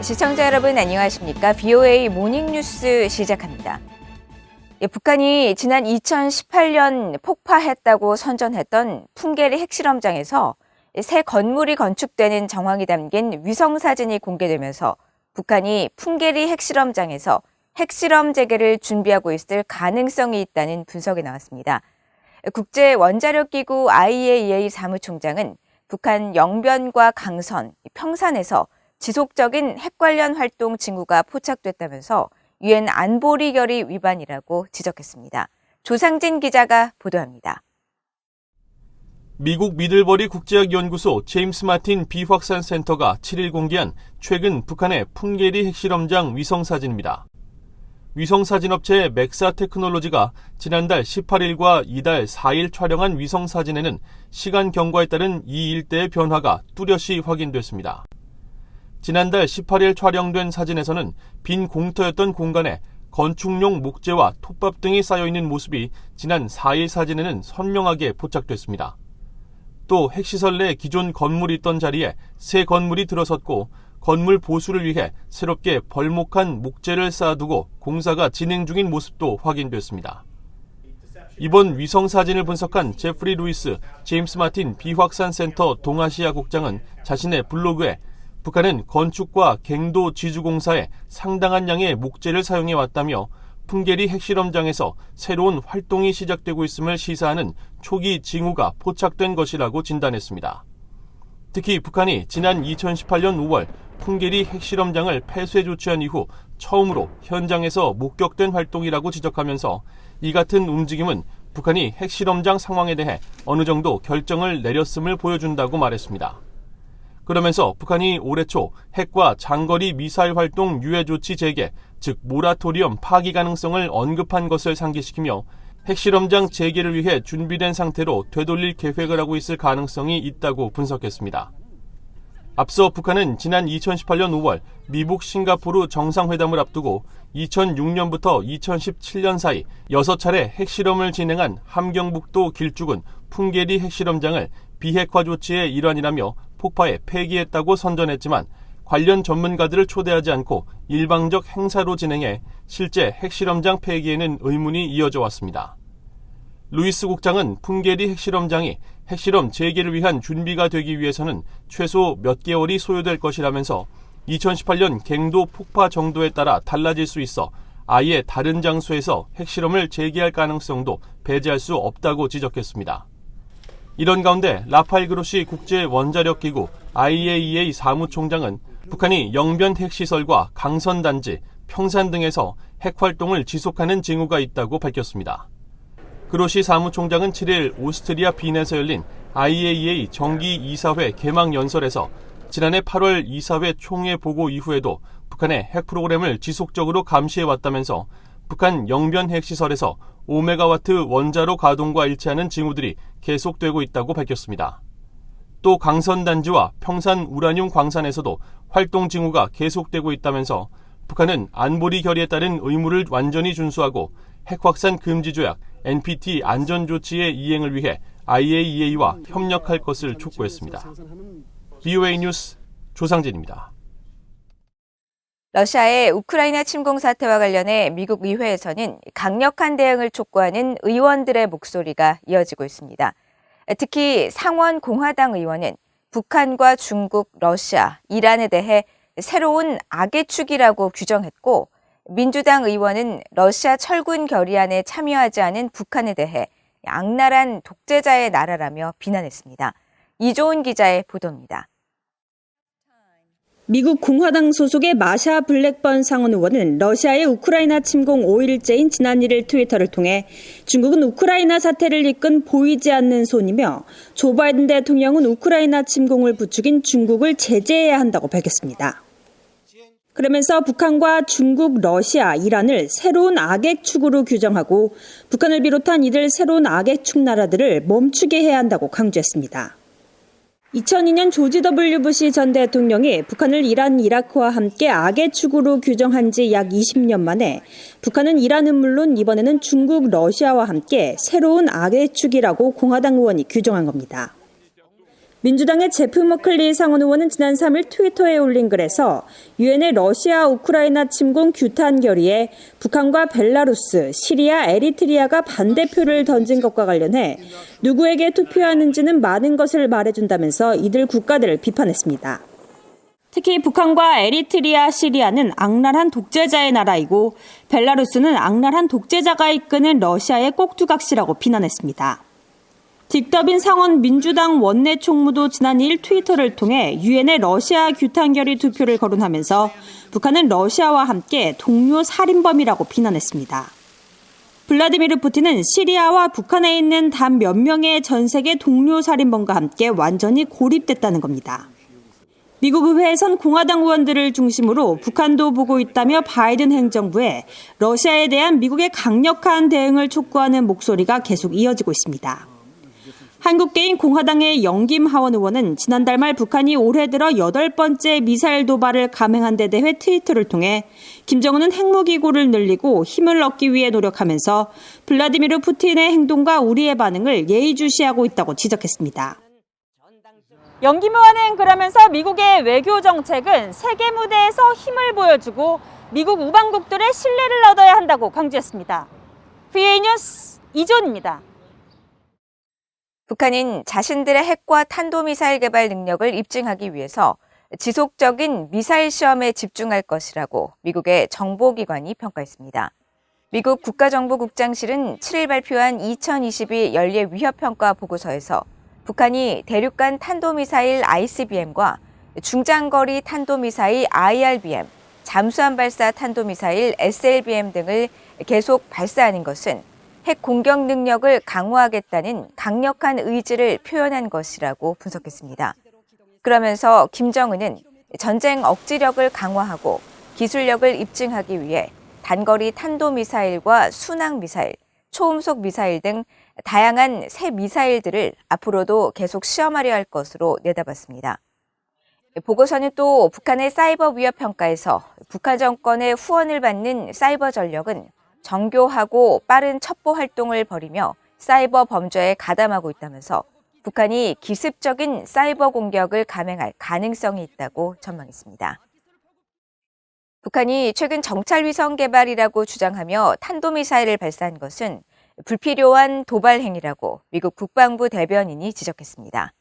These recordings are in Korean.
시청자 여러분 안녕하십니까? BOA 모닝뉴스 시작합니다. 북한이 지난 2018년 폭파했다고 선전했던 풍계리 핵실험장에서 새 건물이 건축되는 정황이 담긴 위성사진이 공개되면서 북한이 풍계리 핵실험장에서 핵실험 재개를 준비하고 있을 가능성이 있다는 분석이 나왔습니다. 국제원자력기구 IAEA 사무총장은 북한 영변과 강선, 평산에서 지속적인 핵 관련 활동 징후가 포착됐다면서 유엔 안보리 결의 위반이라고 지적했습니다. 조상진 기자가 보도합니다. 미국 미들버리 국제학연구소 제임스 마틴 비확산 센터가 7일 공개한 최근 북한의 풍계리 핵실험장 위성사진입니다. 위성사진업체 맥사 테크놀로지가 지난달 18일과 이달 4일 촬영한 위성사진에는 시간 경과에 따른 이 일대의 변화가 뚜렷이 확인됐습니다. 지난달 18일 촬영된 사진에서는 빈 공터였던 공간에 건축용 목재와 톱밥 등이 쌓여있는 모습이 지난 4일 사진에는 선명하게 포착됐습니다. 또 핵시설 내 기존 건물이 있던 자리에 새 건물이 들어섰고 건물 보수를 위해 새롭게 벌목한 목재를 쌓아두고 공사가 진행 중인 모습도 확인됐습니다. 이번 위성사진을 분석한 제프리 루이스 제임스 마틴 비확산 센터 동아시아 국장은 자신의 블로그에 북한은 건축과 갱도 지주공사에 상당한 양의 목재를 사용해 왔다며 풍계리 핵실험장에서 새로운 활동이 시작되고 있음을 시사하는 초기 징후가 포착된 것이라고 진단했습니다. 특히 북한이 지난 2018년 5월 풍계리 핵실험장을 폐쇄 조치한 이후 처음으로 현장에서 목격된 활동이라고 지적하면서 이 같은 움직임은 북한이 핵실험장 상황에 대해 어느 정도 결정을 내렸음을 보여준다고 말했습니다. 그러면서 북한이 올해 초 핵과 장거리 미사일 활동 유예 조치 재개, 즉 모라토리엄 파기 가능성을 언급한 것을 상기시키며 핵실험장 재개를 위해 준비된 상태로 되돌릴 계획을 하고 있을 가능성이 있다고 분석했습니다. 앞서 북한은 지난 2018년 5월 미국 싱가포르 정상회담을 앞두고 2006년부터 2017년 사이 6차례 핵실험을 진행한 함경북도 길쭉은 풍계리 핵실험장을 비핵화 조치의 일환이라며 폭파에 폐기했다고 선전했지만 관련 전문가들을 초대하지 않고 일방적 행사로 진행해 실제 핵실험장 폐기에는 의문이 이어져 왔습니다. 루이스 국장은 풍계리 핵실험장이 핵실험 재개를 위한 준비가 되기 위해서는 최소 몇 개월이 소요될 것이라면서 2018년 갱도 폭파 정도에 따라 달라질 수 있어 아예 다른 장소에서 핵실험을 재개할 가능성도 배제할 수 없다고 지적했습니다. 이런 가운데 라파엘 그로시 국제원자력기구 IAEA 사무총장은 북한이 영변 핵시설과 강선단지, 평산 등에서 핵활동을 지속하는 징후가 있다고 밝혔습니다. 그로시 사무총장은 7일 오스트리아 빈에서 열린 IAEA 정기 이사회 개막 연설에서 지난해 8월 이사회 총회 보고 이후에도 북한의 핵 프로그램을 지속적으로 감시해왔다면서 북한 영변 핵시설에서 5메가와트 원자로 가동과 일치하는 징후들이 계속되고 있다고 밝혔습니다. 또 강선단지와 평산 우라늄 광산에서도 활동 징후가 계속되고 있다면서 북한은 안보리 결의에 따른 의무를 완전히 준수하고 핵확산 금지 조약 NPT 안전조치의 이행을 위해 IAEA와 협력할 것을 촉구했습니다. BOA 뉴스 조상진입니다. 러시아의 우크라이나 침공 사태와 관련해 미국 의회에서는 강력한 대응을 촉구하는 의원들의 목소리가 이어지고 있습니다. 특히 상원 공화당 의원은 북한과 중국, 러시아, 이란에 대해 새로운 악의 축이라고 규정했고 민주당 의원은 러시아 철군 결의안에 참여하지 않은 북한에 대해 악랄한 독재자의 나라라며 비난했습니다. 이조은 기자의 보도입니다. 미국 공화당 소속의 마샤 블랙번 상원 의원은 러시아의 우크라이나 침공 5일째인 지난 1일 트위터를 통해 중국은 우크라이나 사태를 이끈 보이지 않는 손이며 조 바이든 대통령은 우크라이나 침공을 부추긴 중국을 제재해야 한다고 밝혔습니다. 그러면서 북한과 중국, 러시아, 이란을 새로운 악의 축으로 규정하고 북한을 비롯한 이들 새로운 악의 축 나라들을 멈추게 해야 한다고 강조했습니다. 2002년 조지 W. 부시 전 대통령이 북한을 이란, 이라크와 함께 악의 축으로 규정한 지 약 20년 만에 북한은 이란은 물론 이번에는 중국, 러시아와 함께 새로운 악의 축이라고 공화당 의원이 규정한 겁니다. 민주당의 제프 머클리 상원 의원은 지난 3일 트위터에 올린 글에서 유엔의 러시아 우크라이나 침공 규탄 결의에 북한과 벨라루스, 시리아, 에리트리아가 반대표를 던진 것과 관련해 누구에게 투표하는지는 많은 것을 말해준다면서 이들 국가들을 비판했습니다. 특히 북한과 에리트리아, 시리아는 악랄한 독재자의 나라이고 벨라루스는 악랄한 독재자가 이끄는 러시아의 꼭두각시라고 비난했습니다. 딕더빈 상원 민주당 원내 총무도 지난 2일 트위터를 통해 유엔의 러시아 규탄 결의 투표를 거론하면서 북한은 러시아와 함께 동료 살인범이라고 비난했습니다. 블라디미르 푸틴은 시리아와 북한에 있는 단 몇 명의 전 세계 동료 살인범과 함께 완전히 고립됐다는 겁니다. 미국 의회에선 공화당 의원들을 중심으로 북한도 보고 있다며 바이든 행정부에 러시아에 대한 미국의 강력한 대응을 촉구하는 목소리가 계속 이어지고 있습니다. 한국계인 공화당의 영김하원 의원은 지난달 말 북한이 올해 들어 8번째 미사일 도발을 감행한 데 대해 트위터를 통해 김정은은 핵무기고를 늘리고 힘을 얻기 위해 노력하면서 블라디미르 푸틴의 행동과 우리의 반응을 예의주시하고 있다고 지적했습니다. 영김 의원은 그러면서 미국의 외교 정책은 세계 무대에서 힘을 보여주고 미국 우방국들의 신뢰를 얻어야 한다고 강조했습니다. VA 뉴스 이존입니다. 북한은 자신들의 핵과 탄도미사일 개발 능력을 입증하기 위해서 지속적인 미사일 시험에 집중할 것이라고 미국의 정보기관이 평가했습니다. 미국 국가정보국장실은 7일 발표한 2022 연례 위협평가 보고서에서 북한이 대륙간 탄도미사일 ICBM과 중장거리 탄도미사일 IRBM, 잠수함 발사 탄도미사일 SLBM 등을 계속 발사하는 것은 핵 공격 능력을 강화하겠다는 강력한 의지를 표현한 것이라고 분석했습니다. 그러면서 김정은은 전쟁 억지력을 강화하고 기술력을 입증하기 위해 단거리 탄도미사일과 순항미사일, 초음속 미사일 등 다양한 새 미사일들을 앞으로도 계속 시험하려 할 것으로 내다봤습니다. 보고서는 또 북한의 사이버 위협 평가에서 북한 정권의 후원을 받는 사이버 전력은 정교하고 빠른 첩보 활동을 벌이며 사이버 범죄에 가담하고 있다면서 북한이 기습적인 사이버 공격을 감행할 가능성이 있다고 전망했습니다. 북한이 최근 정찰위성 개발이라고 주장하며 탄도미사일을 발사한 것은 불필요한 도발 행위라고 미국 국방부 대변인이 지적했습니다.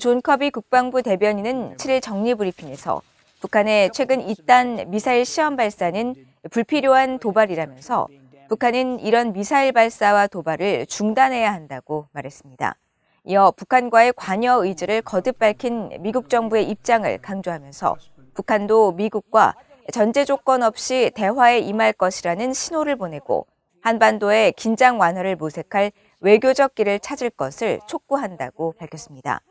존 커비 국방부 대변인은 7일 정리브리핑에서 북한의 최근 이딴 미사일 시험 발사는 불필요한 도발이라면서 북한은 이런 미사일 발사와 도발을 중단해야 한다고 말했습니다. 이어 북한과의 관여 의지를 거듭 밝힌 미국 정부의 입장을 강조하면서 북한도 미국과 전제 조건 없이 대화에 임할 것이라는 신호를 보내고 한반도의 긴장 완화를 모색할 외교적 길을 찾을 것을 촉구한다고 밝혔습니다.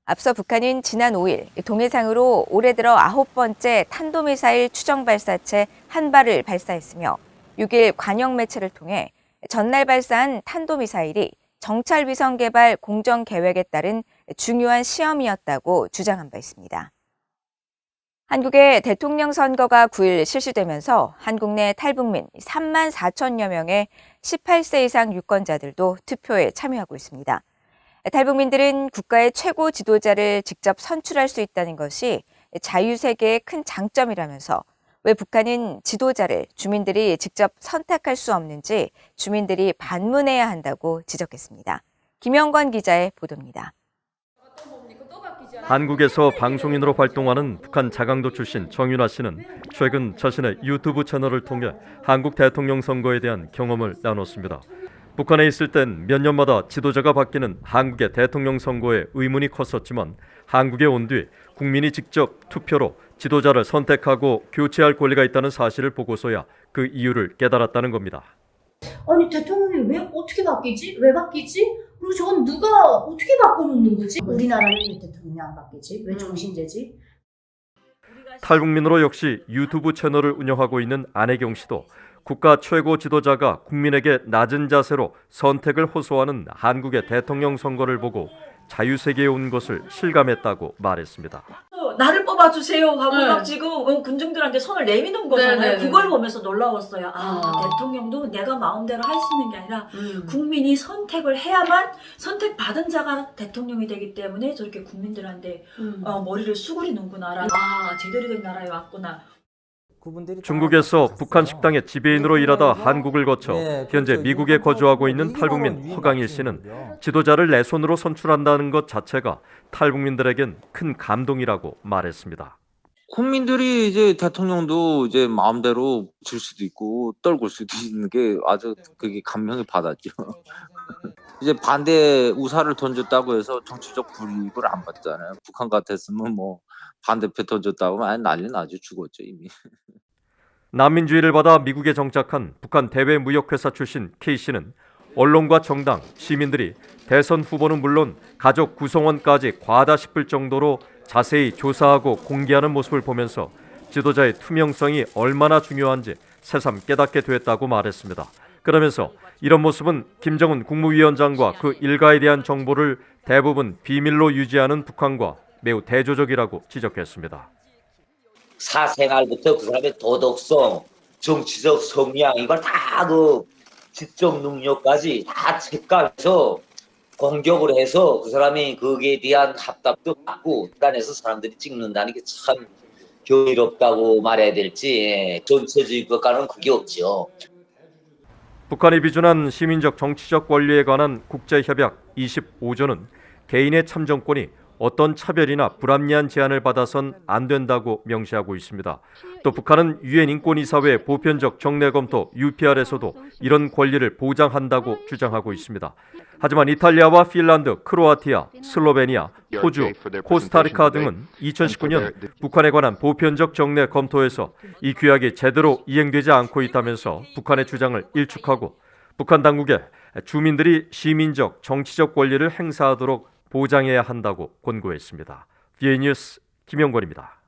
앞서 북한은 지난 5일 동해상으로 올해 들어 9번째 탄도미사일 추정 발사체 한 발을 발사했으며 6일 관영 매체를 통해 전날 발사한 탄도미사일이 정찰위성 개발 공정 계획에 따른 중요한 시험이었다고 주장한 바 있습니다. 한국의 대통령 선거가 9일 실시되면서 한국 내 탈북민 3만 4천여 명의 18세 이상 유권자들도 투표에 참여하고 있습니다. 탈북민들은 국가의 최고 지도자를 직접 선출할 수 있다는 것이 자유세계의 큰 장점이라면서 왜 북한은 지도자를 주민들이 직접 선택할 수 없는지 주민들이 반문해야 한다고 지적했습니다. 김영권 기자의 보도입니다. 한국에서 방송인으로 활동하는 북한 자강도 출신 정윤아 씨는 최근 자신의 유튜브 채널을 통해 한국 대통령 선거에 대한 경험을 나눴습니다. 북한에 있을 땐 몇 년마다 지도자가 바뀌는 한국의 대통령 선거에 의문이 컸었지만 한국에 온 뒤 국민이 직접 투표로 지도자를 선택하고 교체할 권리가 있다는 사실을 보고서야 그 이유를 깨달았다는 겁니다. 아니 대통령이 왜 어떻게 바뀌지? 왜 바뀌지? 그리고 저건 누가 어떻게 바꿔놓는 거지? 우리나라는 왜 대통령이 안 바뀌지? 왜 정신제지? 탈북민으로 역시 유튜브 채널을 운영하고 있는 안혜경 씨도 국가 최고 지도자가 국민에게 낮은 자세로 선택을 호소하는 한국의 대통령 선거를 보고 자유세계에 온 것을 실감했다고 말했습니다. 그래가지고 나를 뽑아주세요 하고 네. 막 지금 군중들한테 손을 내미는 거잖아요. 네, 네, 네. 그걸 보면서 놀라웠어요. 아. 대통령도 내가 마음대로 할 수 있는 게 아니라 국민이 선택을 해야만 선택받은 자가 대통령이 되기 때문에 저렇게 국민들한테 머리를 수그리는구나. 제대로 된 나라에 왔구나. 중국에서 북한 식당의 지배인으로 일하다 한국을 거쳐 현재 미국에 거주하고 있는 탈북민 허강일 씨는 지도자를 내 손으로 선출한다는 것 자체가 탈북민들에겐 큰 감동이라고 말했습니다. 국민들이 이제 대통령도 이제 마음대로 질 수도 있고 떨굴 수도 있는 게 아주 그게 감명을 받았죠. 이제 반대 우사를 던졌다고 해서 정치적 불이익을 안 받잖아요. 북한 같았으면 뭐 반대표 던졌다고 하면 난리 나죠. 죽었죠 이미. 난민주의를 받아 미국에 정착한 북한 대외무역회사 출신 K씨는 언론과 정당, 시민들이 대선 후보는 물론 가족 구성원까지 과하다 싶을 정도로 자세히 조사하고 공개하는 모습을 보면서 지도자의 투명성이 얼마나 중요한지 새삼 깨닫게 됐다고 말했습니다. 그러면서 이런 모습은 김정은 국무위원장과 그 일가에 대한 정보를 대부분 비밀로 유지하는 북한과 매우 대조적이라고 지적했습니다. 사생활부터 그 사람의 도덕성, 정치적 성향 이걸 다 그 지적 능력까지 다 체크해서 공격을 해서 그 사람이 거기에 대한 합답도 받고 단에서 사람들이 찍는다는 게 참 경이롭다고 말해야 될지 전체주의 국가는 그게 없죠. 북한이 비준한 시민적 정치적 권리에 관한 국제협약 25조는 개인의 참정권이 어떤 차별이나 불합리한 제한을 받아선 안 된다고 명시하고 있습니다. 또 북한은 유엔 인권이사회 보편적 정례 검토 UPR에서도 이런 권리를 보장한다고 주장하고 있습니다. 하지만 이탈리아와 핀란드, 크로아티아, 슬로베니아, 호주, 코스타리카 등은 2019년 북한에 관한 보편적 정례 검토에서 이 규약이 제대로 이행되지 않고 있다면서 북한의 주장을 일축하고 북한 당국에 주민들이 시민적, 정치적 권리를 행사하도록 보장해야 한다고 권고했습니다. VA 뉴스 김영권입니다.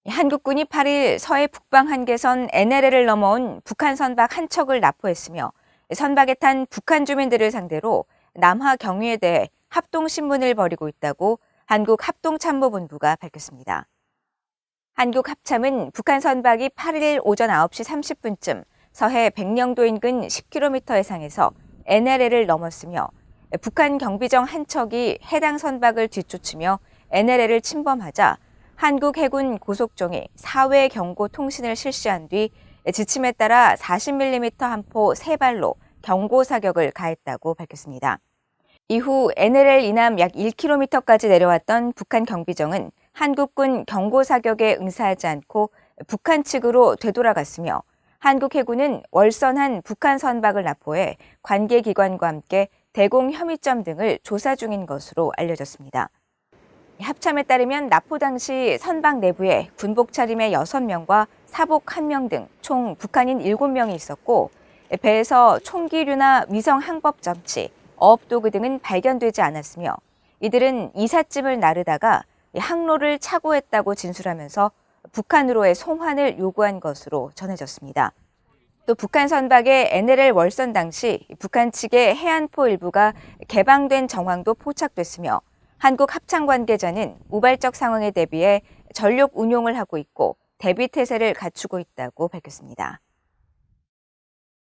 한국군이 8일 서해 북방 한계선 NLL을 넘어온 북한 선박 한 척을 납포했으며 선박에 탄 북한 주민들을 상대로 남하 경위에 대해 합동신문을 벌이고 있다고 한국합동참모본부가 밝혔습니다. 한국합참은 북한 선박이 8일 오전 9시 30분쯤 서해 백령도 인근 10km 해상에서 NLL을 넘었으며 북한 경비정 한 척이 해당 선박을 뒤쫓으며 NLL을 침범하자 한국 해군 고속종이 사회 경고 통신을 실시한 뒤 지침에 따라 40mm 함포 3발로 경고 사격을 가했다고 밝혔습니다. 이후 NLL 이남 약 1km까지 내려왔던 북한 경비정은 한국군 경고 사격에 응사하지 않고 북한 측으로 되돌아갔으며 한국 해군은 월선한 북한 선박을 납포해 관계기관과 함께 대공 혐의점 등을 조사 중인 것으로 알려졌습니다. 합참에 따르면 납포 당시 선박 내부에 군복 차림의 6명과 사복 1명 등 총 북한인 7명이 있었고 배에서 총기류나 위성 항법 장치, 어업도구 등은 발견되지 않았으며 이들은 이삿짐을 나르다가 항로를 착오했다고 진술하면서 북한으로의 송환을 요구한 것으로 전해졌습니다. 또 북한 선박의 NLL 월선 당시 북한 측의 해안포 일부가 개방된 정황도 포착됐으며 한국 합참 관계자는 우발적 상황에 대비해 전력 운용을 하고 있고 대비 태세를 갖추고 있다고 밝혔습니다.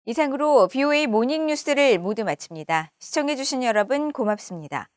이상으로 VOA 모닝 뉴스를 모두 마칩니다. 시청해주신 여러분 고맙습니다.